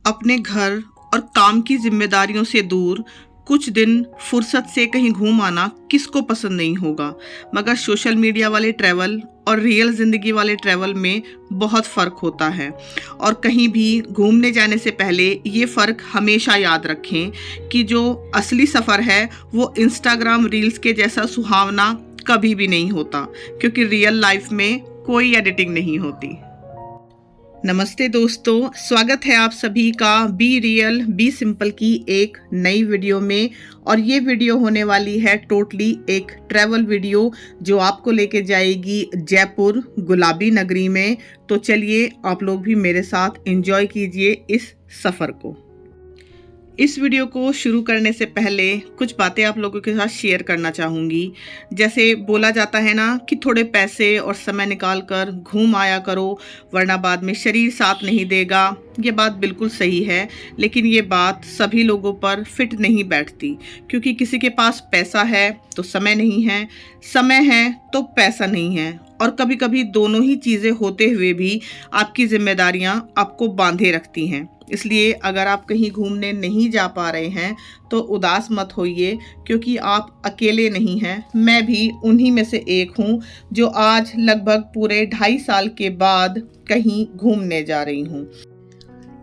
अपने घर और काम की जिम्मेदारियों से दूर कुछ दिन फुर्सत से कहीं घूम आना किसको पसंद नहीं होगा। मगर सोशल मीडिया वाले ट्रैवल और रियल ज़िंदगी वाले ट्रैवल में बहुत फ़र्क होता है। और कहीं भी घूमने जाने से पहले ये फ़र्क हमेशा याद रखें कि जो असली सफ़र है वो इंस्टाग्राम रील्स के जैसा सुहावना कभी भी नहीं होता, क्योंकि रियल लाइफ में कोई एडिटिंग नहीं होती। नमस्ते दोस्तों, स्वागत है आप सभी का बी रियल बी सिंपल की एक नई वीडियो में। और ये वीडियो होने वाली है टोटली एक ट्रैवल वीडियो जो आपको लेके जाएगी जयपुर गुलाबी नगरी में। तो चलिए आप लोग भी मेरे साथ एंजॉय कीजिए इस सफ़र को। इस वीडियो को शुरू करने से पहले कुछ बातें आप लोगों के साथ शेयर करना चाहूँगी। जैसे बोला जाता है ना कि थोड़े पैसे और समय निकाल कर घूम आया करो, वरना बाद में शरीर साथ नहीं देगा। ये बात बिल्कुल सही है, लेकिन ये बात सभी लोगों पर फिट नहीं बैठती, क्योंकि किसी के पास पैसा है तो समय नहीं है, समय है तो पैसा नहीं है, और कभी कभी दोनों ही चीज़ें होते हुए भी आपकी जिम्मेदारियां आपको बांधे रखती हैं। इसलिए अगर आप कहीं घूमने नहीं जा पा रहे हैं तो उदास मत होइए, क्योंकि आप अकेले नहीं हैं। मैं भी उन्हीं में से एक हूँ जो आज लगभग पूरे 2.5 साल के बाद कहीं घूमने जा रही हूँ।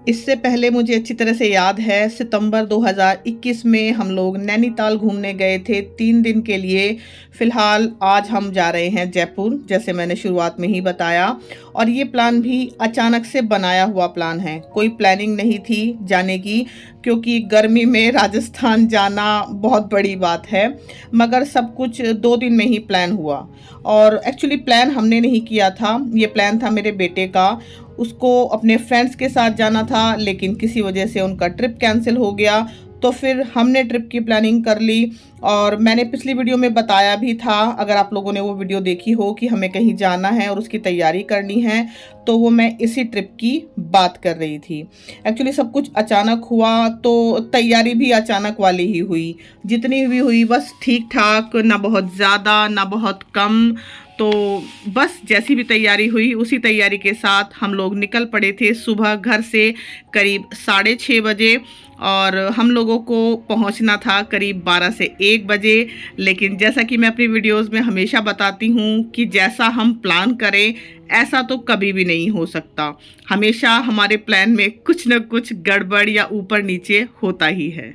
इससे पहले मुझे अच्छी तरह से याद है, सितंबर 2021 में हम लोग नैनीताल घूमने गए थे 3 दिन के लिए। फ़िलहाल आज हम जा रहे हैं जयपुर, जैसे मैंने शुरुआत में ही बताया। और ये प्लान भी अचानक से बनाया हुआ प्लान है, कोई प्लानिंग नहीं थी जाने की, क्योंकि गर्मी में राजस्थान जाना बहुत बड़ी बात है। मगर सब कुछ 2 दिन में ही प्लान हुआ। और एक्चुअली प्लान हमने नहीं किया था, ये प्लान था मेरे बेटे का। उसको अपने फ्रेंड्स के साथ जाना था, लेकिन किसी वजह से उनका ट्रिप कैंसिल हो गया। तो फिर हमने ट्रिप की प्लानिंग कर ली। और मैंने पिछली वीडियो में बताया भी था, अगर आप लोगों ने वो वीडियो देखी हो, कि हमें कहीं जाना है और उसकी तैयारी करनी है, तो वो मैं इसी ट्रिप की बात कर रही थी। एक्चुअली सब कुछ अचानक हुआ, तो तैयारी भी अचानक वाली ही हुई। जितनी भी हुई बस ठीक ठाक, ना बहुत ज़्यादा ना बहुत कम। तो बस जैसी भी तैयारी हुई उसी तैयारी के साथ हम लोग निकल पड़े थे सुबह घर से करीब 6:30 बजे। और हम लोगों को पहुंचना था करीब 12 से 1 बजे। लेकिन जैसा कि मैं अपनी वीडियोस में हमेशा बताती हूं कि जैसा हम प्लान करें ऐसा तो कभी भी नहीं हो सकता। हमेशा हमारे प्लान में कुछ न कुछ गड़बड़ या ऊपर नीचे होता ही है।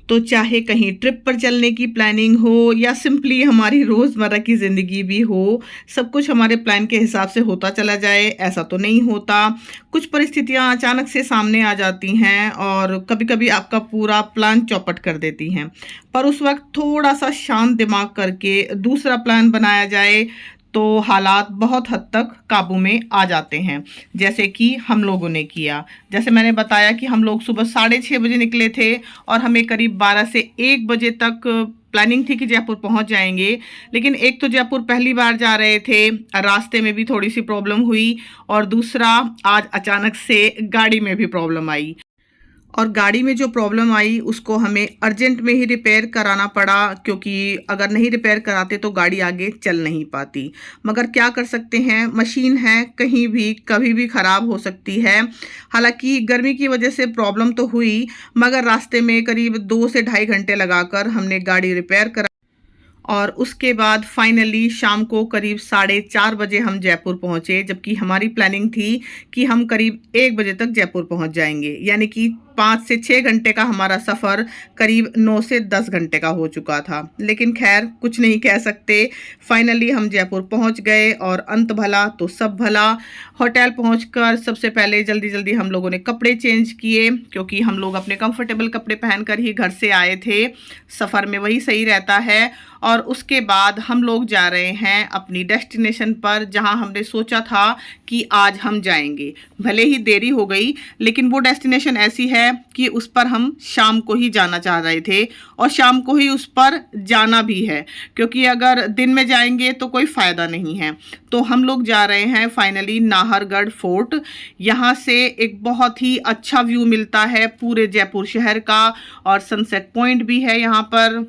तो चाहे कहीं ट्रिप पर चलने की प्लानिंग हो या सिंपली हमारी रोज़मर्रा की ज़िंदगी भी हो, सब कुछ हमारे प्लान के हिसाब से होता चला जाए ऐसा तो नहीं होता। कुछ परिस्थितियां अचानक से सामने आ जाती हैं और कभी कभी आपका पूरा प्लान चौपट कर देती हैं। पर उस वक्त थोड़ा सा शांत दिमाग करके दूसरा प्लान बनाया जाए तो हालात बहुत हद तक काबू में आ जाते हैं, जैसे कि हम लोगों ने किया। जैसे मैंने बताया कि हम लोग सुबह 6:30 बजे निकले थे और हमें करीब 12 से 1 बजे तक प्लानिंग थी कि जयपुर पहुंच जाएंगे। लेकिन एक तो जयपुर पहली बार जा रहे थे, रास्ते में भी थोड़ी सी प्रॉब्लम हुई, और दूसरा आज अचानक से गाड़ी में भी प्रॉब्लम आई। और गाड़ी में जो प्रॉब्लम आई उसको हमें अर्जेंट में ही रिपेयर कराना पड़ा, क्योंकि अगर नहीं रिपेयर कराते तो गाड़ी आगे चल नहीं पाती। मगर क्या कर सकते हैं, मशीन है, कहीं भी कभी भी ख़राब हो सकती है। हालांकि गर्मी की वजह से प्रॉब्लम तो हुई, मगर रास्ते में करीब 2 से 2.5 घंटे लगाकर हमने गाड़ी रिपेयर करा। और उसके बाद फाइनली शाम को करीब 4:30 बजे हम जयपुर पहुंचे, जबकि हमारी प्लानिंग थी कि हम करीब 1 बजे तक जयपुर पहुंच जाएंगे। यानी कि 5 से 6 घंटे का हमारा सफ़र करीब 9 से 10 घंटे का हो चुका था। लेकिन खैर कुछ नहीं कह सकते, फाइनली हम जयपुर पहुंच गए। और अंत भला तो सब भला। होटल पहुंचकर सबसे पहले जल्दी जल्दी हम लोगों ने कपड़े चेंज किए, क्योंकि हम लोग अपने कंफर्टेबल कपड़े पहनकर ही घर से आए थे। सफ़र में वही सही रहता है। और उसके बाद हम लोग जा रहे हैं अपनी डेस्टिनेशन पर, जहां हमने सोचा था कि आज हम जाएंगे। भले ही देरी हो गई, लेकिन वो डेस्टिनेशन ऐसी है कि उस पर हम शाम को ही जाना चाह रहे थे, और शाम को ही उस पर जाना भी है, क्योंकि अगर दिन में जाएंगे तो कोई फ़ायदा नहीं है। तो हम लोग जा रहे हैं फाइनली नाहरगढ़ फोर्ट। यहाँ से एक बहुत ही अच्छा व्यू मिलता है पूरे जयपुर शहर का, और सनसेट पॉइंट भी है यहाँ पर।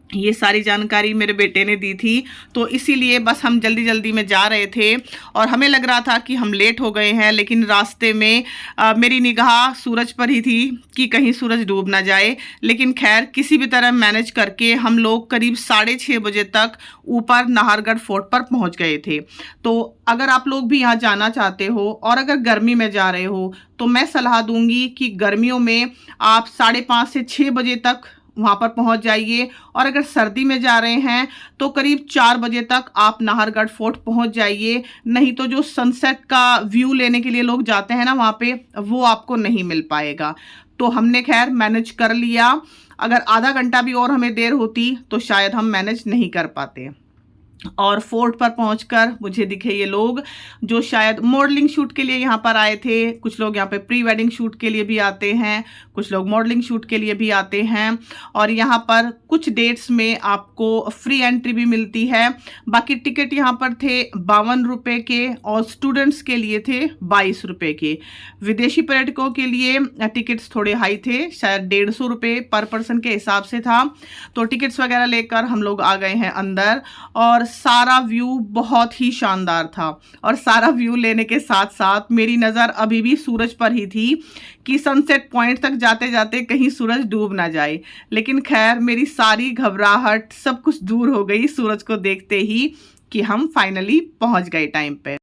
ये सारी जानकारी मेरे बेटे ने दी थी, तो इसीलिए बस हम जल्दी जल्दी में जा रहे थे और हमें लग रहा था कि हम लेट हो गए हैं, लेकिन रास्ते में मेरी निगाह सूरज पर ही थी कि कहीं सूरज डूब ना जाए। लेकिन खैर किसी भी तरह मैनेज करके हम लोग करीब 6:30 बजे तक ऊपर नाहरगढ़ फोर्ट पर पहुंच गए थे। तो अगर आप लोग भी यहाँ जाना चाहते हो और अगर गर्मी में जा रहे हो तो मैं सलाह दूंगी कि गर्मियों में आप 5:30 से 6 बजे तक वहाँ पर पहुँच जाइए, और अगर सर्दी में जा रहे हैं तो करीब 4 बजे तक आप नाहरगढ़ फोर्ट पहुँच जाइए। नहीं तो जो सनसेट का व्यू लेने के लिए लोग जाते हैं ना वहाँ पे, वो आपको नहीं मिल पाएगा। तो हमने खैर मैनेज कर लिया। अगर आधा घंटा भी और हमें देर होती तो शायद हम मैनेज नहीं कर पाते। और फोर्ट पर पहुंचकर मुझे दिखे ये लोग जो शायद मॉडलिंग शूट के लिए यहाँ पर आए थे। कुछ लोग यहाँ पे प्री वेडिंग शूट के लिए भी आते हैं, कुछ लोग मॉडलिंग शूट के लिए भी आते हैं। और यहाँ पर कुछ डेट्स में आपको फ्री एंट्री भी मिलती है। बाकी टिकट यहाँ पर थे 52 रुपये के और स्टूडेंट्स के लिए थे 22 रुपये के। विदेशी पर्यटकों के लिए टिकट्स थोड़े हाई थे, शायद 150 रुपये पर पर्सन के हिसाब से था। तो टिकट्स वगैरह लेकर हम लोग आ गए हैं अंदर, और सारा व्यू बहुत ही शानदार था। और सारा व्यू लेने के साथ साथ मेरी नज़र अभी भी सूरज पर ही थी कि सनसेट पॉइंट तक जाते जाते कहीं सूरज डूब ना जाए। लेकिन खैर मेरी सारी घबराहट सब कुछ दूर हो गई सूरज को देखते ही कि हम फाइनली पहुंच गए टाइम पे।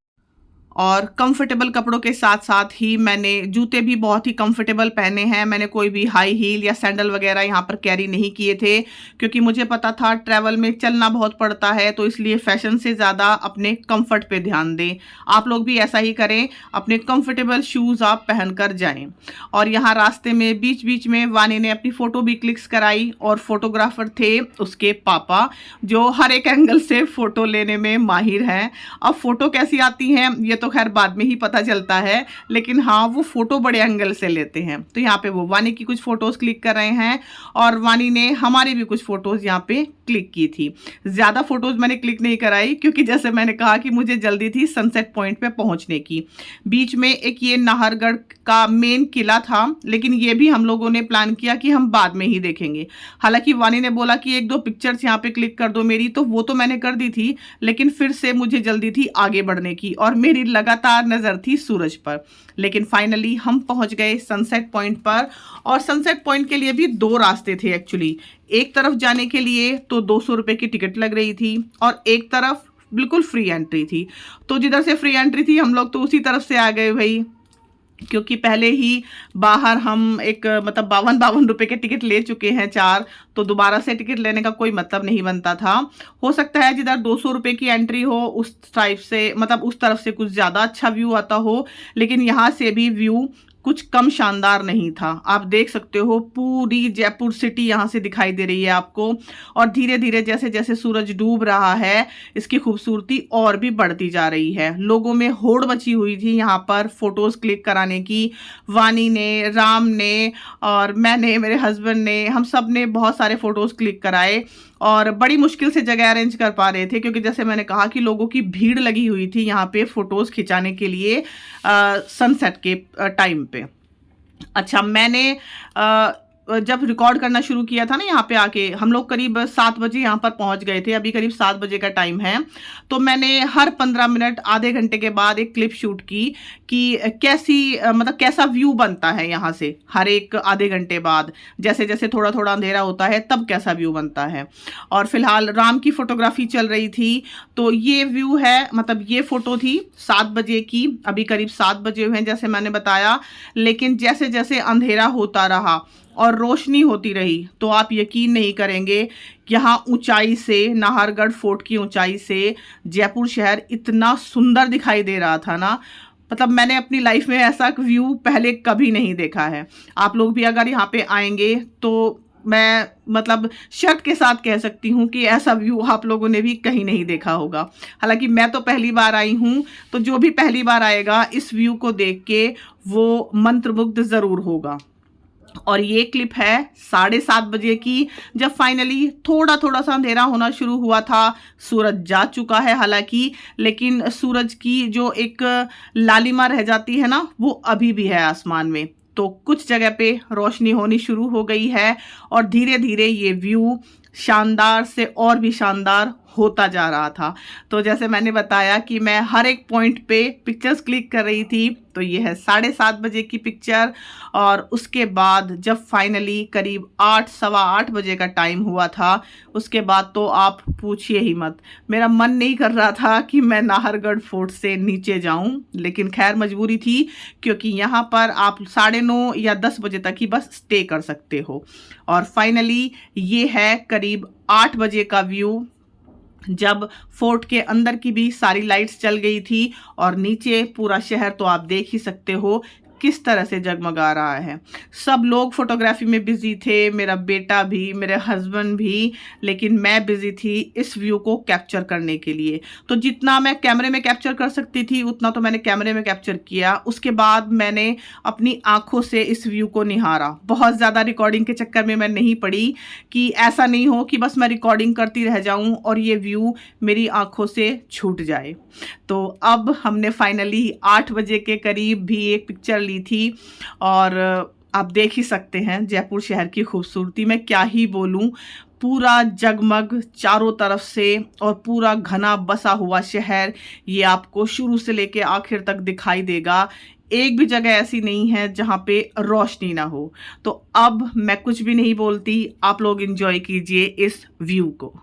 और कंफर्टेबल कपड़ों के साथ साथ ही मैंने जूते भी बहुत ही कंफर्टेबल पहने हैं। मैंने कोई भी हाई हील या सैंडल वगैरह यहाँ पर कैरी नहीं किए थे, क्योंकि मुझे पता था ट्रैवल में चलना बहुत पड़ता है, तो इसलिए फैशन से ज़्यादा अपने कंफर्ट पे ध्यान दें। आप लोग भी ऐसा ही करें, अपने कंफर्टेबल शूज़ आप पहन कर जाएँ। और यहाँ रास्ते में बीच बीच में वानी ने अपनी फ़ोटो भी क्लिक्स कराई, और फोटोग्राफर थे उसके पापा, जो हर एक एंगल से फ़ोटो लेने में माहिर हैं। अब फ़ोटो कैसी आती हैं ये तो खैर बाद में ही पता चलता है, लेकिन हाँ वो फोटो बड़े एंगल से लेते हैं। तो यहाँ पे वो वानी की कुछ फोटोज क्लिक कर रहे हैं, और वानी ने हमारी भी कुछ फोटोज यहाँ पे क्लिक की थी। ज़्यादा फोटोज मैंने क्लिक नहीं कराई, क्योंकि जैसे मैंने कहा कि मुझे जल्दी थी सनसेट पॉइंट पे पहुंचने की। बीच में एक ये नाहरगढ़ का मेन किला था, लेकिन ये भी हम लोगों ने प्लान किया कि हम बाद में ही देखेंगे। हालांकि वानी ने बोला कि 1-2 पिक्चर्स यहाँ पे क्लिक कर दो मेरी, तो वो तो मैंने कर दी थी, लेकिन फिर से मुझे जल्दी थी आगे बढ़ने की, और मेरी लगातार नज़र थी सूरज पर। लेकिन फाइनली हम पहुंच गए सनसेट पॉइंट पर। और सनसेट पॉइंट के लिए भी 2 रास्ते थे एक्चुअली। एक तरफ जाने के लिए तो 200 रुपये की टिकट लग रही थी, और एक तरफ बिल्कुल फ्री एंट्री थी। तो जिधर से फ्री एंट्री थी हम लोग तो उसी तरफ से आ गए भाई, क्योंकि पहले ही बाहर हम एक मतलब 52 रुपये के टिकट ले चुके हैं 4, तो दोबारा से टिकट लेने का कोई मतलब नहीं बनता था। हो सकता है जिधर 200 रुपये की एंट्री हो उस टाइप से, मतलब उस तरफ से कुछ ज़्यादा अच्छा व्यू आता हो, लेकिन यहाँ से भी व्यू कुछ कम शानदार नहीं था। आप देख सकते हो पूरी जयपुर सिटी यहाँ से दिखाई दे रही है आपको, और धीरे धीरे जैसे जैसे सूरज डूब रहा है इसकी खूबसूरती और भी बढ़ती जा रही है। लोगों में होड़ मची हुई थी यहाँ पर फोटोज़ क्लिक कराने की। वानी ने, राम ने और मैंने, मेरे हस्बैंड ने, हम सब ने बहुत सारे फ़ोटोज़ क्लिक कराए, और बड़ी मुश्किल से जगह अरेंज कर पा रहे थे, क्योंकि जैसे मैंने कहा कि लोगों की भीड़ लगी हुई थी यहाँ पे फ़ोटोज़ खिंचाने के लिए सनसेट के टाइम पे। अच्छा, मैंने जब रिकॉर्ड करना शुरू किया था ना यहाँ पे आके, हम लोग करीब 7 बजे यहाँ पर पहुँच गए थे, अभी करीब 7 बजे का टाइम है। तो मैंने हर 15 मिनट आधे घंटे के बाद एक क्लिप शूट की कि कैसी मतलब कैसा व्यू बनता है यहाँ से हर एक आधे घंटे बाद, जैसे जैसे थोड़ा थोड़ा अंधेरा होता है तब कैसा व्यू बनता है। और फिलहाल राम की फोटोग्राफी चल रही थी, तो ये व्यू है, मतलब ये फ़ोटो थी 7 बजे की, अभी करीब 7 बजे हुए हैं जैसे मैंने बताया। लेकिन जैसे जैसे अंधेरा होता रहा और रोशनी होती रही, तो आप यकीन नहीं करेंगे, यहाँ ऊंचाई से, नाहरगढ़ फोर्ट की ऊंचाई से जयपुर शहर इतना सुंदर दिखाई दे रहा था ना, मतलब मैंने अपनी लाइफ में ऐसा व्यू पहले कभी नहीं देखा है। आप लोग भी अगर यहाँ पे आएंगे तो मैं मतलब शर्त के साथ कह सकती हूँ कि ऐसा व्यू आप लोगों ने भी कहीं नहीं देखा होगा। हालांकि मैं तो पहली बार आई हूँ, तो जो भी पहली बार आएगा इस व्यू को देख के वो मंत्रमुग्ध ज़रूर होगा। और ये क्लिप है 7:30 बजे की, जब फाइनली थोड़ा थोड़ा सा अंधेरा होना शुरू हुआ था। सूरज जा चुका है हालांकि, लेकिन सूरज की जो एक लालिमा रह जाती है ना, वो अभी भी है आसमान में। तो कुछ जगह पे रोशनी होनी शुरू हो गई है, और धीरे धीरे ये व्यू शानदार से और भी शानदार होता जा रहा था। तो जैसे मैंने बताया कि मैं हर एक पॉइंट पे पिक्चर्स क्लिक कर रही थी। तो ये है 7:30 बजे की पिक्चर, और उसके बाद जब फाइनली करीब 8 सवा 8 बजे का टाइम हुआ था, उसके बाद तो आप पूछिए ही मत। मेरा मन नहीं कर रहा था कि मैं नाहरगढ़ फोर्ट से नीचे जाऊं, लेकिन खैर मजबूरी थी, क्योंकि यहाँ पर आप 9:30 या 10 बजे तक ही बस स्टे कर सकते हो। और फाइनली ये है करीब 8 बजे का व्यू, जब फोर्ट के अंदर की भी सारी लाइट्स चल गई थी और नीचे पूरा शहर तो आप देख ही सकते हो किस तरह से जगमगा रहा है। सब लोग फोटोग्राफी में बिजी थे, मेरा बेटा भी, मेरे हस्बैंड भी, लेकिन मैं बिजी थी इस व्यू को कैप्चर करने के लिए। तो जितना मैं कैमरे में कैप्चर कर सकती थी उतना तो मैंने कैमरे में कैप्चर किया। उसके बाद मैंने अपनी आंखों से इस व्यू को निहारा। बहुत ज़्यादा रिकॉर्डिंग के चक्कर में मैं नहीं पड़ी कि ऐसा नहीं हो कि बस मैं रिकॉर्डिंग करती रह जाऊं और ये व्यू मेरी आंखों से छूट जाए। तो अब हमने फाइनली 8 बजे के करीब भी एक पिक्चर ली थी, और आप देख ही सकते हैं जयपुर शहर की खूबसूरती। मैं क्या ही बोलूं, पूरा जगमग चारों तरफ से और पूरा घना बसा हुआ शहर, ये आपको शुरू से लेके आखिर तक दिखाई देगा। एक भी जगह ऐसी नहीं है जहां पे रोशनी ना हो। तो अब मैं कुछ भी नहीं बोलती, आप लोग एंजॉय कीजिए इस व्यू को।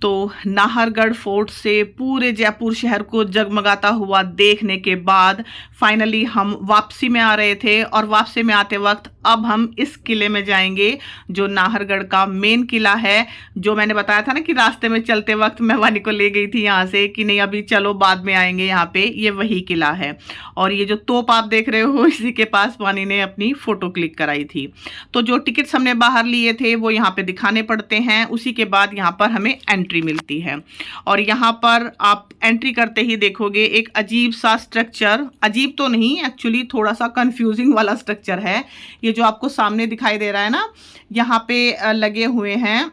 तो नाहरगढ़ फोर्ट से पूरे जयपुर शहर को जगमगाता हुआ देखने के बाद फाइनली हम वापसी में आ रहे थे, और वापसी में आते वक्त अब हम इस किले में जाएंगे जो नाहरगढ़ का मेन किला है। जो मैंने बताया था ना कि रास्ते में चलते वक्त मैं वानी को ले गई थी यहाँ से कि नहीं अभी चलो बाद में आएंगे यहाँ पे, ये वही किला है। और ये जो तोप आप देख रहे हो इसी के पास वानी ने अपनी फोटो क्लिक कराई थी। तो जो टिकट्स हमने बाहर लिए थे वो यहाँ पे दिखाने पड़ते हैं, उसी के बाद यहाँ पर हमें एंट्री मिलती है। और यहाँ पर आप एंट्री करते ही देखोगे एक अजीब सा स्ट्रक्चर, अजीब तो नहीं एक्चुअली थोड़ा सा कंफ्यूजिंग वाला स्ट्रक्चर है। ये जो आपको सामने दिखाई दे रहा है ना, यहाँ पे लगे हुए हैं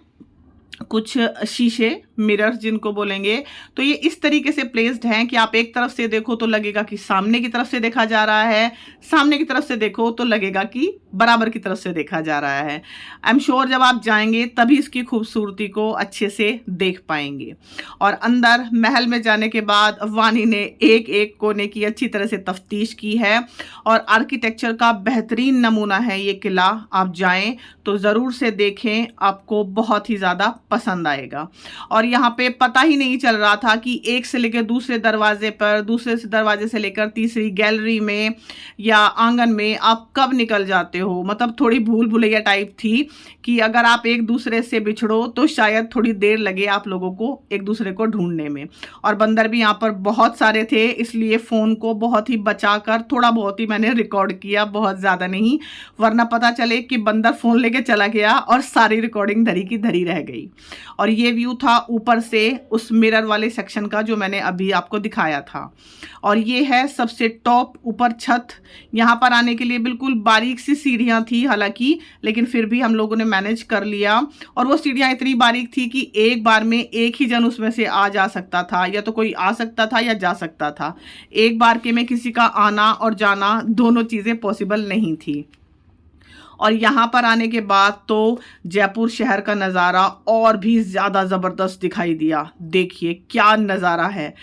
कुछ शीशे, मिरर्स जिनको बोलेंगे। तो ये इस तरीके से प्लेस्ड हैं कि आप एक तरफ से देखो तो लगेगा कि सामने की तरफ से देखा जा रहा है, सामने की तरफ से देखो तो लगेगा कि बराबर की तरफ से देखा जा रहा है। आई एम श्योर जब आप जाएंगे तभी इसकी खूबसूरती को अच्छे से देख पाएंगे। और अंदर महल में जाने के बाद वानी ने एक एक कोने की अच्छी तरह से तफ्तीश की है, और आर्किटेक्चर का बेहतरीन नमूना है ये किला। आप जाएं तो ज़रूर से देखें, आपको बहुत ही ज़्यादा पसंद आएगा। और यहाँ पे पता ही नहीं चल रहा था कि एक से लेकर दूसरे दरवाजे पर, दूसरे से दरवाजे से लेकर तीसरी गैलरी में या आंगन में आप कब निकल जाते हो। मतलब थोड़ी भूल भुलैया टाइप थी कि अगर आप एक दूसरे से बिछड़ो तो शायद थोड़ी देर लगे आप लोगों को एक दूसरे को ढूंढने में। और बंदर भी यहाँ पर बहुत सारे थे, इसलिए फ़ोन को बहुत ही बचा कर थोड़ा बहुत ही मैंने रिकॉर्ड किया, बहुत ज़्यादा नहीं, वरना पता चले कि बंदर फ़ोन लेके चला गया और सारी रिकॉर्डिंग धरी की धरी रह गई। और ये व्यू था ऊपर से उस मिरर वाले सेक्शन का जो मैंने अभी आपको दिखाया था। और ये है सबसे टॉप ऊपर छत। यहाँ पर आने के लिए बिल्कुल बारीक सी सीढ़ियाँ थी हालांकि, लेकिन फिर भी हम लोगों ने मैनेज कर लिया। और वो सीढ़ियाँ इतनी बारीक थी कि एक बार में एक ही जन उसमें से आ जा सकता था, या तो कोई आ सकता था या जा सकता था। एक बार के में किसी का आना और जाना दोनों चीज़ें पॉसिबल नहीं थी। और यहाँ पर आने के बाद तो जयपुर शहर का नज़ारा और भी ज़्यादा ज़बरदस्त दिखाई दिया। देखिए क्या नज़ारा है,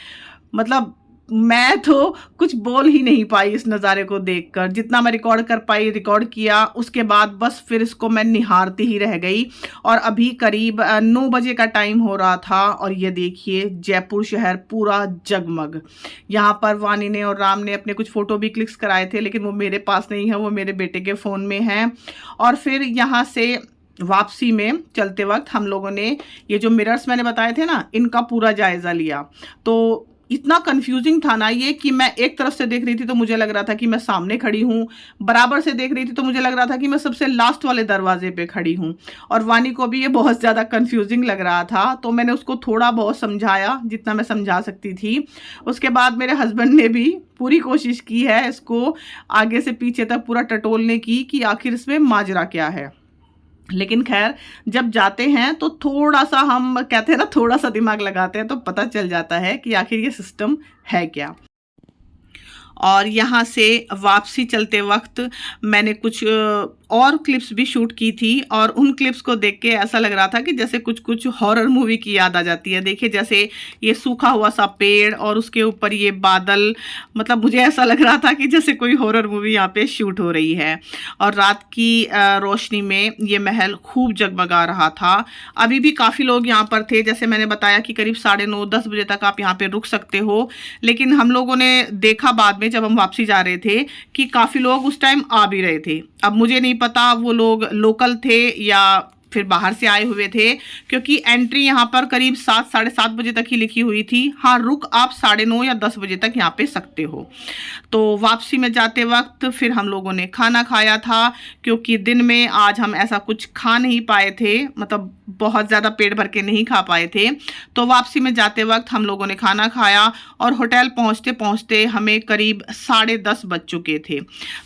मतलब मैं तो कुछ बोल ही नहीं पाई इस नज़ारे को देखकर। जितना मैं रिकॉर्ड कर पाई रिकॉर्ड किया, उसके बाद बस फिर इसको मैं निहारती ही रह गई। और अभी करीब 9 बजे का टाइम हो रहा था, और ये देखिए जयपुर शहर पूरा जगमग। यहाँ पर वानी ने और राम ने अपने कुछ फ़ोटो भी क्लिक्स कराए थे, लेकिन वो मेरे पास नहीं है, वो मेरे बेटे के फ़ोन में है। और फिर यहाँ से वापसी में चलते वक्त हम लोगों ने ये जो मिरर्स मैंने बताए थे ना, इनका पूरा जायज़ा लिया। तो इतना कंफ्यूजिंग था ना ये कि मैं एक तरफ से देख रही थी तो मुझे लग रहा था कि मैं सामने खड़ी हूँ, बराबर से देख रही थी तो मुझे लग रहा था कि मैं सबसे लास्ट वाले दरवाजे पे खड़ी हूँ। और वानी को भी ये बहुत ज़्यादा कंफ्यूजिंग लग रहा था, तो मैंने उसको थोड़ा बहुत समझाया जितना मैं समझा सकती थी। उसके बाद मेरे हस्बैंड ने भी पूरी कोशिश की है इसको आगे से पीछे तक पूरा टटोलने की कि आखिर इसमें माजरा क्या है। लेकिन खैर, जब जाते हैं तो थोड़ा सा, हम कहते हैं ना, थोड़ा सा दिमाग लगाते हैं तो पता चल जाता है कि आखिर ये सिस्टम है क्या। और यहाँ से वापसी चलते वक्त मैंने कुछ और क्लिप्स भी शूट की थी, और उन क्लिप्स को देख के ऐसा लग रहा था कि जैसे कुछ कुछ हॉरर मूवी की याद आ जाती है। देखिए, जैसे ये सूखा हुआ सा पेड़ और उसके ऊपर ये बादल, मतलब मुझे ऐसा लग रहा था कि जैसे कोई हॉरर मूवी यहाँ पे शूट हो रही है। और रात की रोशनी में ये महल खूब जगमगा रहा था। अभी भी काफ़ी लोग यहाँ पर थे, जैसे मैंने बताया कि करीब 9:30-10 बजे तक आप यहाँ पे रुक सकते हो। लेकिन हम लोगों ने देखा बाद में जब हम वापसी जा रहे थे कि काफ़ी लोग उस टाइम आ भी रहे थे। अब मुझे नहीं पता वो लोग लोकल थे या फिर बाहर से आए हुए थे, क्योंकि एंट्री यहाँ पर करीब 7, 7:30 बजे तक ही लिखी हुई थी। हाँ, रुक आप 9:30 या 10 बजे तक यहाँ पे सकते हो। तो वापसी में जाते वक्त फिर हम लोगों ने खाना खाया था, क्योंकि दिन में आज हम ऐसा कुछ खा नहीं पाए थे, मतलब बहुत ज़्यादा पेट भर के नहीं खा पाए थे। तो वापसी में जाते वक्त हम लोगों ने खाना खाया और होटल पहुँचते पहुँचते हमें करीब 10:30 बज चुके थे।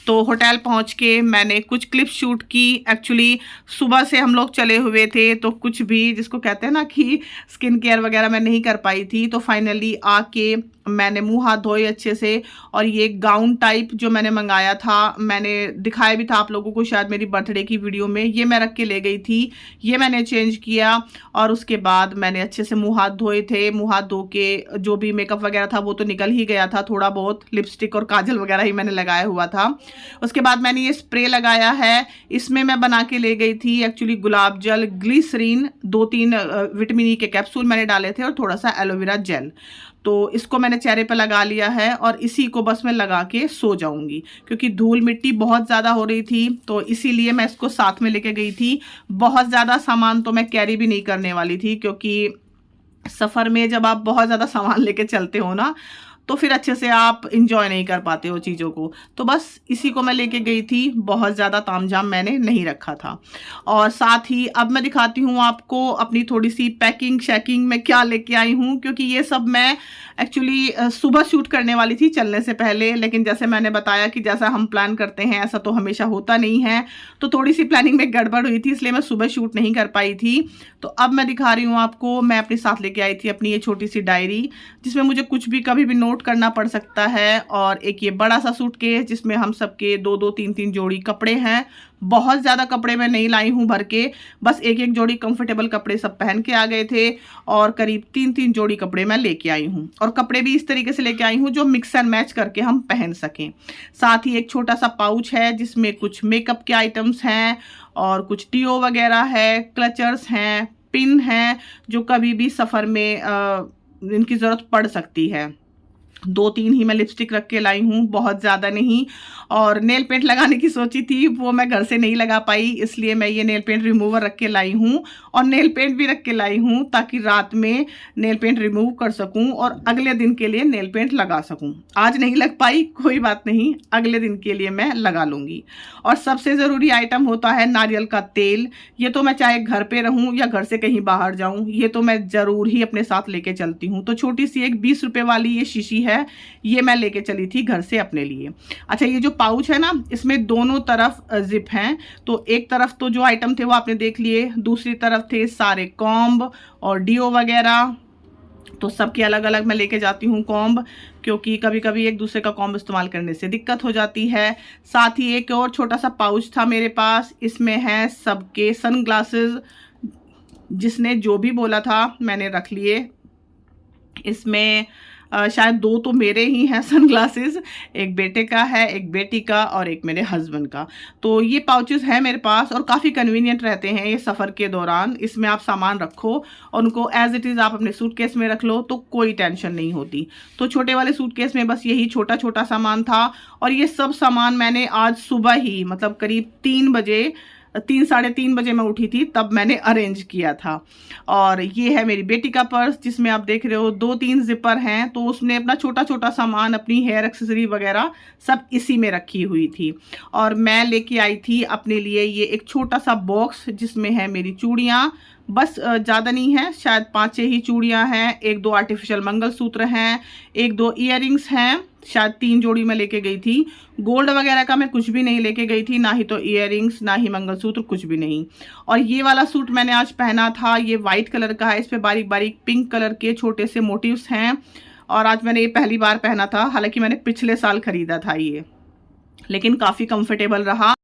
तो होटल पहुँच के मैंने कुछ क्लिप शूट की। एक्चुअली सुबह से हम लोग चले हुए थे, तो कुछ भी जिसको कहते हैं ना कि स्किन केयर वगैरह मैं नहीं कर पाई थी। तो फाइनली आके मैंने मुंह हाथ धोए अच्छे से, और ये गाउन टाइप जो मैंने मंगाया था, मैंने दिखाया भी था आप लोगों को शायद मेरी बर्थडे की वीडियो में, ये मैं रख के ले गई थी। ये मैंने चेंज किया और उसके बाद मैंने अच्छे से मुंह हाथ धोए थे। मुंह हाथ धो के जो भी मेकअप वगैरह था वो तो निकल ही गया था, थोड़ा बहुत लिपस्टिक और काजल वगैरह ही मैंने लगाया हुआ था। उसके बाद मैंने ये स्प्रे लगाया है, इसमें मैं बना के ले गई थी एक्चुअली गुलाब जल, ग्लिसरीन, 2-3 विटामिन ई के कैप्सूल मैंने डाले थे और थोड़ा सा एलोवेरा जेल। तो इसको मैंने चेहरे पे लगा लिया है और इसी को बस मैं लगा के सो जाऊंगी, क्योंकि धूल मिट्टी बहुत ज़्यादा हो रही थी, तो इसीलिए मैं इसको साथ में लेके गई थी। बहुत ज़्यादा सामान तो मैं कैरी भी नहीं करने वाली थी, क्योंकि सफ़र में जब आप बहुत ज़्यादा सामान लेके चलते हो ना, तो फिर अच्छे से आप इंजॉय नहीं कर पाते हो चीज़ों को। तो बस इसी को मैं लेके गई थी, बहुत ज़्यादा तामझाम मैंने नहीं रखा था। और साथ ही अब मैं दिखाती हूँ आपको अपनी थोड़ी सी पैकिंग शैकिंग में क्या लेके आई हूँ, क्योंकि ये सब मैं एक्चुअली सुबह शूट करने वाली थी चलने से पहले, लेकिन जैसे मैंने बताया कि जैसा हम प्लान करते हैं ऐसा तो हमेशा होता नहीं है, तो थोड़ी सी प्लानिंग में गड़बड़ हुई थी, इसलिए मैं सुबह शूट नहीं कर पाई थी। तो अब मैं दिखा रही हूँ आपको, मैं अपने साथ लेके आई थी अपनी ये छोटी सी डायरी, जिसमें मुझे कुछ भी कभी भी नोट करना पड़ सकता है, और एक ये बड़ा सा सूटकेस जिसमें हम सबके 2-2, 3-3 जोड़ी कपड़े हैं। बहुत ज़्यादा कपड़े मैं नहीं लाई हूँ भर के, बस एक एक जोड़ी कंफर्टेबल कपड़े सब पहन के आ गए थे, और करीब 3-3 जोड़ी कपड़े मैं लेके आई हूँ, और कपड़े भी इस तरीके से लेके आई हूँ जो मिक्स एंड मैच करके हम पहन सकें। साथ ही एक छोटा सा पाउच है जिसमें कुछ मेकअप के आइटम्स हैं, और कुछ टीओ वगैरह है, क्लचर्स हैं, पिन हैं, जो कभी भी सफ़र में इनकी ज़रूरत पड़ सकती है। 2-3 ही मैं लिपस्टिक रख के लाई हूँ, बहुत ज़्यादा नहीं। और नेल पेंट लगाने की सोची थी, वो मैं घर से नहीं लगा पाई, इसलिए मैं ये नेल पेंट रिमूवर रख के लाई हूँ, और नेल पेंट भी रख के लाई हूँ ताकि रात में नेल पेंट रिमूव कर सकूँ और अगले दिन के लिए नेल पेंट लगा सकूँ। आज नहीं लग पाई, कोई बात नहीं, अगले दिन के लिए मैं लगा लूँगी। और सबसे ज़रूरी आइटम होता है नारियल का तेल। ये तो मैं चाहे घर पे रहूँ या घर से कहीं बाहर जाऊँ, ये तो मैं ज़रूर ही अपने साथ लेके चलती हूँ। तो छोटी सी एक 20 रुपये वाली ये शीशी है, ये मैं लेके चली थी घर से अपने लिए। अच्छा, ये जो पाउच है ना, इसमें दोनों तरफ जिप हैं, तो एक तरफ तो जो आइटम थे वो आपने देख लिए, दूसरी तरफ थे सारे कॉम्ब और डीओ वगैरह। तो सबके अलग अलग मैं लेके जाती हूँ कॉम्ब, क्योंकि कभी कभी एक दूसरे का कॉम्ब इस्तेमाल करने से दिक्कत हो जाती है। साथ ही एक और छोटा सा पाउच था मेरे पास, इसमें है सबके सनग्लासेस, जिसने जो भी बोला था मैंने रख लिए। इसमें शायद 2 तो मेरे ही हैं सनग्लासेस, एक बेटे का है, एक बेटी का, और एक मेरे हस्बैंड का। तो ये पाउचेस हैं मेरे पास और काफ़ी कन्वीनियंट रहते हैं ये सफ़र के दौरान। इसमें आप सामान रखो और उनको एज इट इज़ आप अपने सूटकेस में रख लो, तो कोई टेंशन नहीं होती। तो छोटे वाले सूटकेस में बस यही छोटा छोटा सामान था, और ये सब सामान मैंने आज सुबह ही, मतलब करीब 3 बजे 3 साढ़े 3 बजे मैं उठी थी, तब मैंने अरेंज किया था। और ये है मेरी बेटी का पर्स, जिसमें आप देख रहे हो 2-3 जिपर हैं, तो उसने अपना छोटा छोटा सामान, अपनी हेयर एक्सेसरी वगैरह सब इसी में रखी हुई थी। और मैं लेके आई थी अपने लिए ये एक छोटा सा बॉक्स, जिसमें है मेरी चूड़ियाँ, बस ज़्यादा नहीं है, शायद 5-6 ही चूड़ियाँ हैं, 1-2 आर्टिफिशियल मंगलसूत्र हैं, 1-2 ईयरिंग्स हैं, शायद 3 जोड़ी मैं लेके गई थी। गोल्ड वगैरह का मैं कुछ भी नहीं लेके गई थी, ना ही तो ईयरिंग्स, ना ही मंगलसूत्र, कुछ भी नहीं। और ये वाला सूट मैंने आज पहना था, ये वाइट कलर का है, इस पे बारीक बारीक पिंक कलर के छोटे से मोटिव्स हैं। और आज मैंने ये पहली बार पहना था, हालांकि मैंने पिछले साल खरीदा था ये, लेकिन काफ़ी कंफर्टेबल रहा।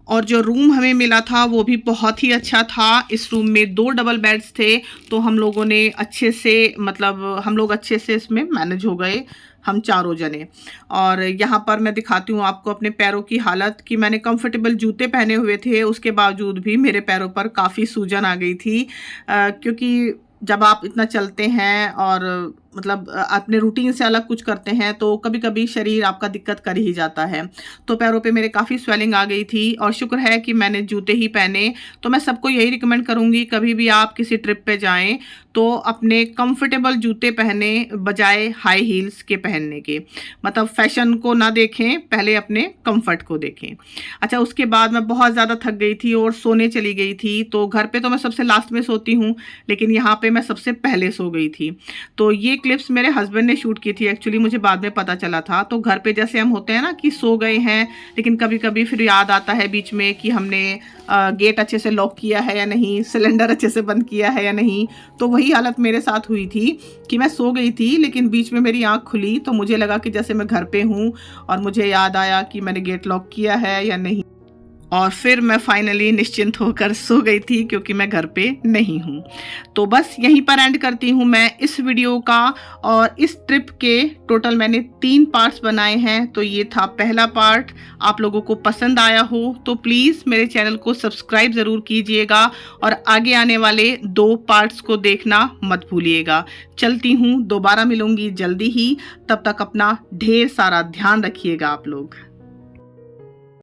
और जो रूम हमें मिला था वो भी बहुत ही अच्छा था। इस रूम में 2 डबल बेड्स थे, तो हम लोगों ने अच्छे से, मतलब हम लोग अच्छे से इसमें मैनेज हो गए, हम चारों जने। और यहाँ पर मैं दिखाती हूँ आपको अपने पैरों की हालत, कि मैंने कंफर्टेबल जूते पहने हुए थे, उसके बावजूद भी मेरे पैरों पर काफ़ी सूजन आ गई थी, क्योंकि जब आप इतना चलते हैं और मतलब अपने रूटीन से अलग कुछ करते हैं, तो कभी कभी शरीर आपका दिक्कत कर ही जाता है। तो पैरों पे मेरे काफ़ी स्वेलिंग आ गई थी, और शुक्र है कि मैंने जूते ही पहने। तो मैं सबको यही रिकमेंड करूँगी, कभी भी आप किसी ट्रिप पे जाएं तो अपने कंफर्टेबल जूते पहने, बजाय हाई हील्स के पहनने के। मतलब फैशन को ना देखें, पहले अपने कंफर्ट को देखें। अच्छा, उसके बाद मैं बहुत ज़्यादा थक गई थी और सोने चली गई थी। तो घर पे तो मैं सबसे लास्ट में सोती हूँ, लेकिन यहाँ पे मैं सबसे पहले सो गई थी। तो ये क्लिप्स मेरे हस्बैंड ने शूट की थी, एक्चुअली मुझे बाद में पता चला था। तो घर पे जैसे हम होते हैं ना कि सो गए हैं, लेकिन कभी कभी फिर याद आता है बीच में कि हमने गेट अच्छे से लॉक किया है या नहीं, सिलेंडर अच्छे से बंद किया है या नहीं। तो वही हालत मेरे साथ हुई थी कि मैं सो गई थी, लेकिन बीच में मेरी आँख खुली तो मुझे लगा कि जैसे मैं घर पे हूँ, और मुझे याद आया कि मैंने गेट लॉक किया है या नहीं। और फिर मैं फाइनली निश्चिंत होकर सो गई थी, क्योंकि मैं घर पे नहीं हूँ। तो बस यहीं पर एंड करती हूँ मैं इस वीडियो का। और इस ट्रिप के टोटल मैंने 3 पार्ट्स बनाए हैं। तो ये था पहला पार्ट। आप लोगों को पसंद आया हो तो प्लीज़ मेरे चैनल को सब्सक्राइब ज़रूर कीजिएगा, और आगे आने वाले 2 पार्ट्स को देखना मत भूलिएगा। चलती हूँ, दोबारा मिलूंगी जल्दी ही। तब तक अपना ढेर सारा ध्यान रखिएगा आप लोग।